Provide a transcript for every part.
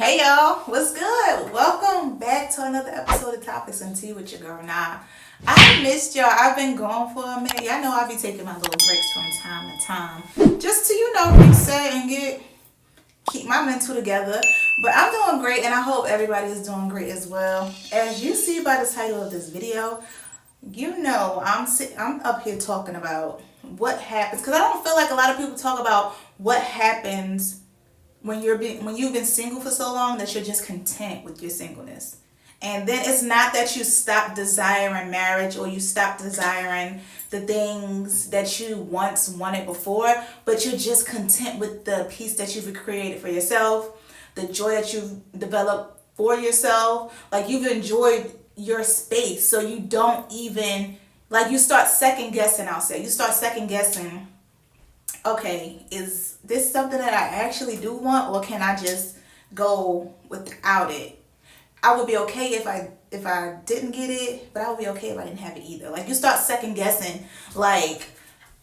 Hey y'all, what's good? Welcome back to another episode of Topics and Tea with your girl. Now, I missed y'all. I've been gone for a minute. Y'all know I'll be taking my little breaks from time to time, just to reset and keep my mental together. But I'm doing great, and I hope everybody is doing great as well. As you see by the title of this video, I'm up here talking about what happens because I don't feel like a lot of people talk about what happens when you've been single for so long that you're just content with your singleness. And then it's not that you stop desiring marriage or you stop desiring the things that you once wanted before, but you're just content with the peace that you've created for yourself, the joy that you've developed for yourself. Like you've enjoyed your space, so you don't even, like, you start second guessing, I'll say. You start second guessing, okay, is this something that I actually do want, or can I just go without it? I would be okay if I didn't get it, but I would be okay if I didn't have it either. Like you start second guessing like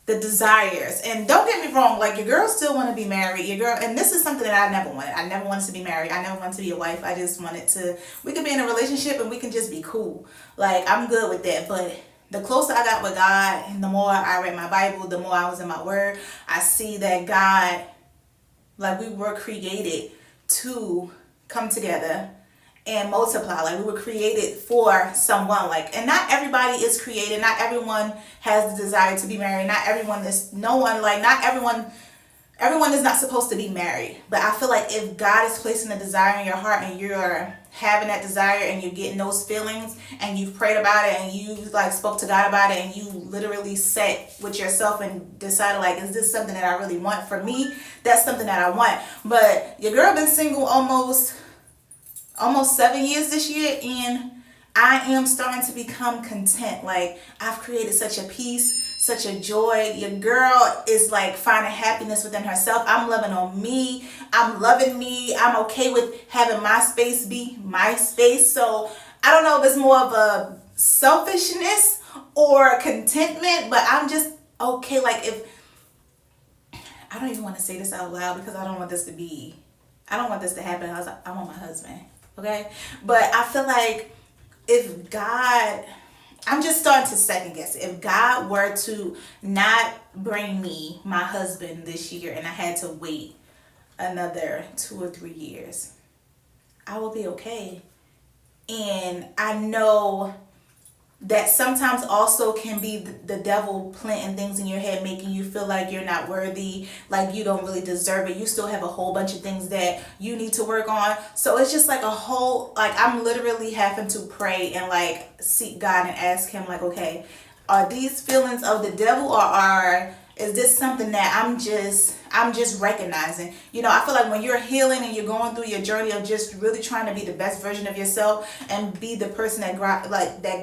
the desires. And don't get me wrong, like your girl still want to be married. Your girl, and this is something that I never wanted. I never wanted to be married. I never wanted to be a wife. I just wanted to, we could be in a relationship and we can just be cool. Like I'm good with that, but the closer I got with God and the more I read my Bible, the more I was in my word, I see that God, like we were created to come together and multiply. Like we were created for someone. Like, and not everybody is created. Not everyone has the desire to be married. Not everyone is, no one, like not everyone is not supposed to be married. But I feel like if God is placing a desire in your heart and you're having that desire and you're getting those feelings and you've prayed about it and you like spoke to God about it and you literally sat with yourself and decided like, is this something that I really want? For me, that's something that I want. But your girl been single almost 7 years this year, and I am starting to become content. Like I've created such a peace, such a joy. Your girl is like finding happiness within herself. I'm loving on me. I'm loving me. I'm okay with having my space be my space. So I don't know if it's more of a selfishness or contentment, but I'm just okay. Like if I don't even want to say this out loud because I don't want this to happen. I want my husband. Okay. But I feel like if God, I'm just starting to second guess it. If God were to not bring me my husband this year and I had to wait another 2 or 3 years, I will be okay. And I know that sometimes also can be the devil planting things in your head, making you feel like you're not worthy, like you don't really deserve it. You still have a whole bunch of things that you need to work on. So it's just like a whole, like I'm literally having to pray and like seek God and ask him like, okay, are these feelings of the devil or is this something that I'm just recognizing? You know, I feel like when you're healing and you're going through your journey of just really trying to be the best version of yourself and be the person that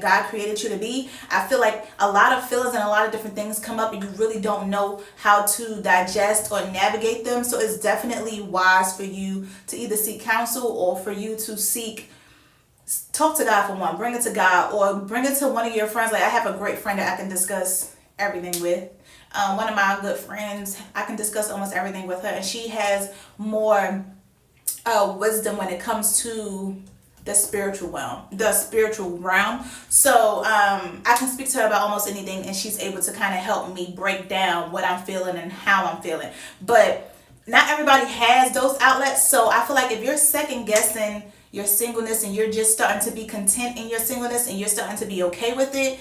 God created you to be, I feel like a lot of feelings and a lot of different things come up and you really don't know how to digest or navigate them. So it's definitely wise for you to either seek counsel or for you to talk to God for one, bring it to God or bring it to one of your friends. Like I have a great friend that I can discuss everything with. One of my good friends, I can discuss almost everything with her, and she has more wisdom when it comes to the spiritual realm. So I can speak to her about almost anything, and she's able to kind of help me break down what I'm feeling and how I'm feeling. But not everybody has those outlets, so I feel like if you're second guessing your singleness and you're just starting to be content in your singleness and you're starting to be okay with it,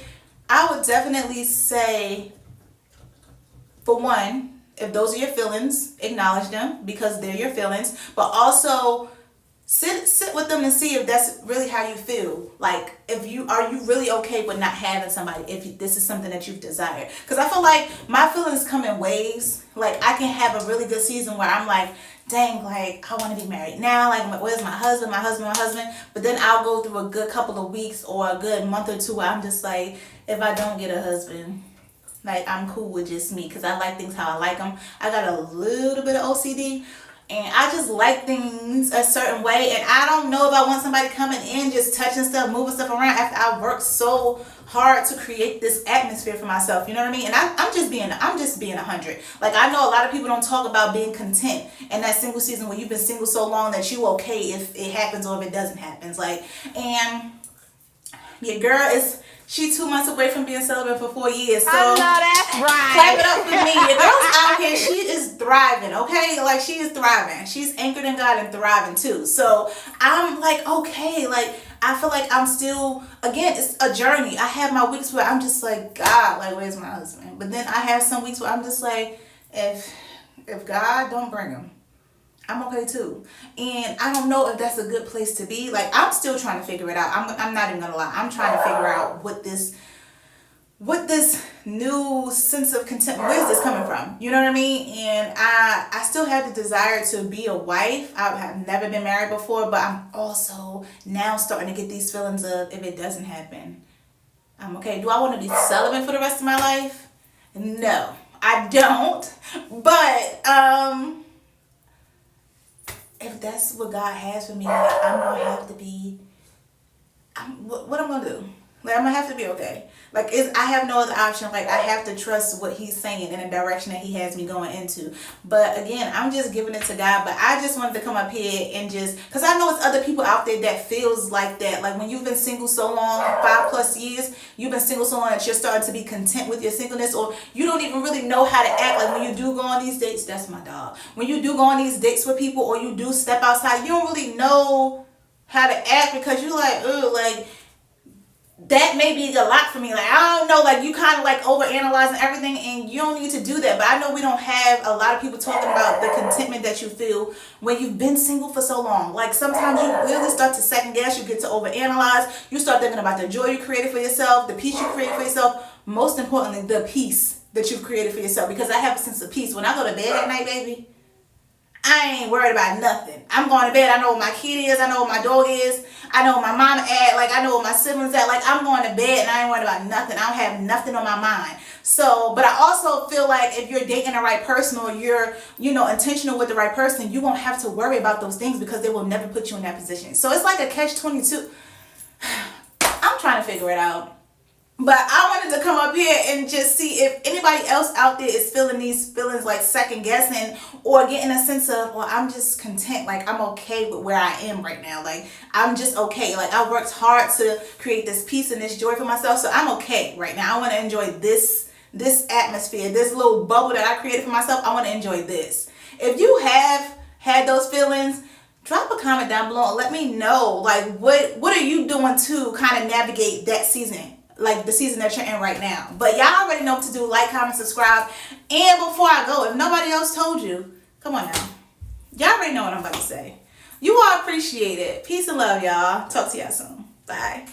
I would definitely say, for one, if those are your feelings, acknowledge them because they're your feelings, but also sit with them and see if that's really how you feel. Like are you really okay with not having somebody if this is something that you've desired? Because I feel like my feelings come in waves. Like I can have a really good season where I'm like, dang, like I want to be married now, like where's my husband, but then I'll go through a good couple of weeks or a good month or two where I'm just like, if I don't get a husband, like I'm cool with just me because I like things how I like them. I got a little bit of OCD, And I just like things a certain way, and I don't know if I want somebody coming in just touching stuff, moving stuff around after I worked so hard to create this atmosphere for myself. You know what I mean? And I'm just being 100. Like, I know a lot of people don't talk about being content in that single season when you've been single so long that you okay if it happens or if it doesn't happen. Like, and your girl is. She 2 months away from being celibate for 4 years. So I know that's right. Clap it up for me. Your girl's out here. She is thriving, okay? Like, she is thriving. She's anchored in God and thriving too. So I'm like, okay, like, I feel like I'm still, again, it's a journey. I have my weeks where I'm just like, God, like, where's my husband? But then I have some weeks where I'm just like, if God don't bring him, I'm okay too. And I don't know if that's a good place to be. Like, I'm still trying to figure it out. I'm not even gonna lie. I'm trying to figure out what this new sense of contentment, where is this coming from? You know what I mean? And I still have the desire to be a wife. I have never been married before, but I'm also now starting to get these feelings of, if it doesn't happen, I'm okay. Do I want to be celibate for the rest of my life? No, I don't. But if that's what God has for me, like, I'm gonna have to be. What I'm gonna do? Like, I'm gonna have to be okay. Like, I have no other option. Like, I have to trust what He's saying in the direction that He has me going into. But again, I'm just giving it to God. But I just wanted to come up here and just, because I know it's other people out there that feels like that. Like, when you've been single so long, 5+ years, you've been single so long that you're starting to be content with your singleness, or you don't even really know how to act. Like, when you do go on these dates, that's my dog. When you do go on these dates with people, or you do step outside, you don't really know how to act because you're like, oh, like, that may be a lot for me. Like, I don't know, like, you kind of like overanalyzing everything, and you don't need to do that. But I know we don't have a lot of people talking about the contentment that you feel when you've been single for so long. Like, sometimes you really start to second guess, you get to overanalyze, you start thinking about the joy you created for yourself, the peace you created for yourself, most importantly, the peace that you've created for yourself. Because I have a sense of peace. When I go to bed at night, baby, I ain't worried about nothing. I'm going to bed. I know what my kid is. I know what my dog is. I know what my mama at. Like, I know what my siblings at. Like, I'm going to bed and I ain't worried about nothing. I don't have nothing on my mind. So, but I also feel like if you're dating the right person, or you're, intentional with the right person, you won't have to worry about those things because they will never put you in that position. So it's like a catch-22. I'm trying to figure it out. But I wanted to come up here and just see if anybody else out there is feeling these feelings, like second guessing, or getting a sense of, well, I'm just content. Like, I'm okay with where I am right now. Like, I'm just okay. Like, I worked hard to create this peace and this joy for myself. So I'm okay right now. I want to enjoy this atmosphere, this little bubble that I created for myself. I want to enjoy this. If you have had those feelings, drop a comment down below and let me know, like, what are you doing to kind of navigate that season, like the season that you're in right now. But y'all already know what to do. Like, comment, subscribe. And before I go, if nobody else told you, come on now, y'all already know what I'm about to say. You all appreciate it. Peace and love, y'all. Talk to y'all soon. Bye.